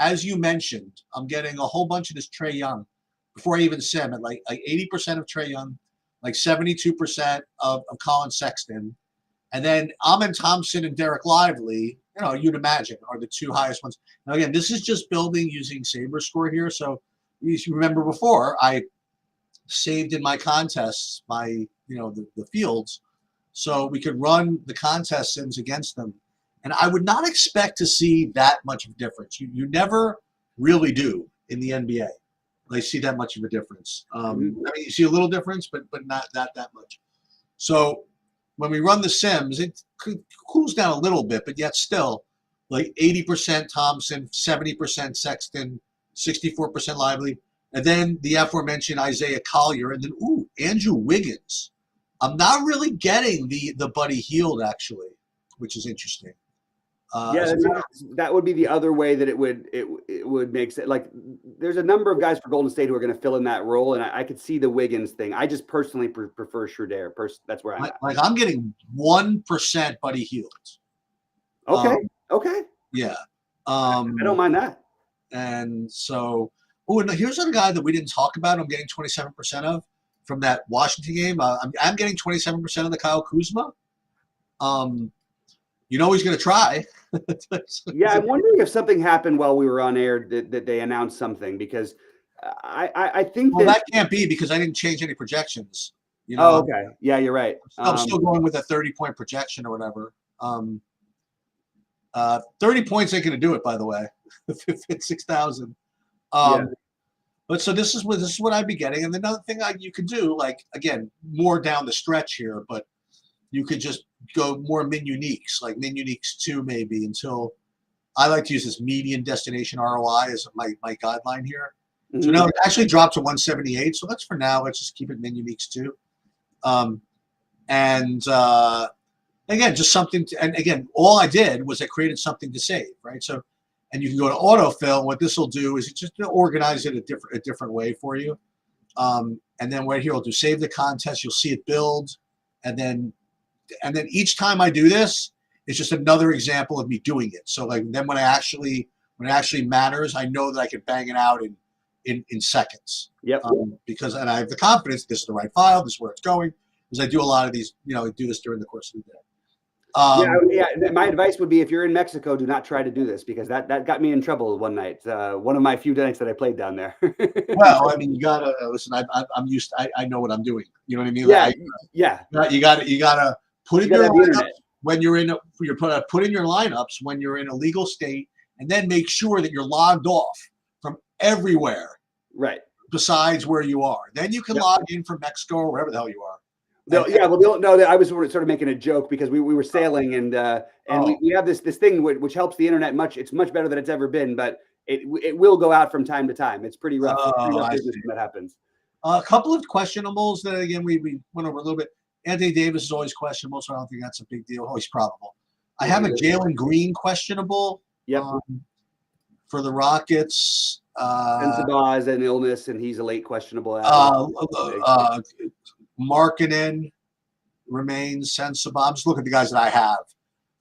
as you mentioned, I'm getting a whole bunch of this Trae Young. Before I even sim at like 80% of Trae Young, like 72% of Colin Sexton, and then Amin Thompson and Derek Lively, you'd imagine are the 2 highest ones. Now again, this is just building using Sabre Score here. So you remember before I saved in my contests the fields, so we could run the contest sims against them, and I would not expect to see that much of a difference. You never really do in the NBA. I see that much of a difference. I mean, you see a little difference, but not that much. So when we run the sims, it cools down a little bit, but yet still like 80% Thompson, 70% Sexton, 64% Lively, and then the aforementioned Isaiah Collier, and then Andrew Wiggins. I'm not really getting the Buddy Hield actually, which is interesting. That would be the other way that it would make sense. Like there's a number of guys for Golden State who are going to fill in that role, and I could see the Wiggins thing. I just personally prefer Schroeder. That's where I'm at. Like I'm getting 1% Buddy Hield. Okay. Yeah. I don't mind that. And so, here's a guy that we didn't talk about. I'm getting 27% of from that Washington game. I'm getting 27% of the Kyle Kuzma. He's going to try. Yeah, I'm wondering if something happened while we were on air that they announced something, because I think that can't be because I didn't change any projections. Oh, okay. Yeah, you're right. I'm still going with a 30-point projection or whatever. 30 points ain't going to do it, by the way. It's 6,000. But so this is what I'd be getting. And another thing you could do, like again, more down the stretch here, but you could just go more min uniques, like min uniques 2 maybe, until I like to use this median destination ROI as my guideline here. Mm-hmm. So now it actually dropped to 178. So for now, let's just keep it min uniques 2. Again, just something and again, all I did was I created something to save, right? So, and you can go to autofill. What this will do is it just organize it a different way for you. And then right here, I'll do save the contest. You'll see it build, and then each time I do this, it's just another example of me doing it. So like then when it actually matters, I know that I can bang it out in seconds. Yep. Because I have the confidence this is the right file, this is where it's going. Because I do a lot of these, I do this during the course of the day. My advice would be if you're in Mexico, do not try to do this, because that got me in trouble one night. One of my few nights that I played down there. Well, I mean, you gotta listen. I'm used. I know what I'm doing. You know what I mean? You gotta put in your lineups when you're in. Put in your lineups when you're in a legal state, and then make sure that you're logged off from everywhere. Right. Besides where you are, then you can log in from Mexico or wherever the hell you are. I was sort of making a joke because we were sailing and we have this thing which helps the internet much. It's much better than it's ever been, but it will go out from time to time. It's pretty rough. Business when that happens. A couple of questionables that again we went over a little bit. Anthony Davis is always questionable, so I don't think that's a big deal. Oh, he's probable. I have a Jalen Green questionable. Yep. For the Rockets. Sabah is an illness and he's a late questionable. Markkanen remains sensible. I'm just looking at the guys that I have.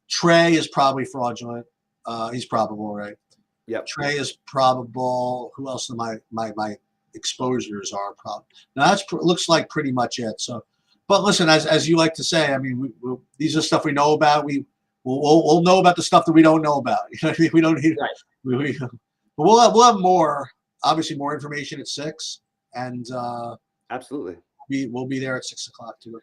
Trae is probably fraudulent. He's probable, right? Yep. Trey is probable. Who else? My exposures are probably. Now looks like pretty much it. So, but listen, as you like to say, I mean, these are stuff we know about. We'll know about the stuff that we don't know about. You know what I mean? We don't need. Right. But we'll have more. Obviously, more information at 6, and absolutely, we'll be there at 6 o'clock too.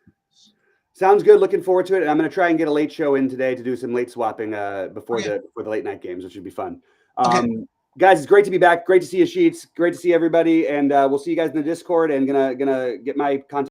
Sounds good. Looking forward to it. And I'm going to try and get a late show in today to do some late swapping before the late night games, which should be fun. Guys, it's great to be back. Great to see you, Sheets. Great to see everybody. And we'll see you guys in the Discord, and gonna get my content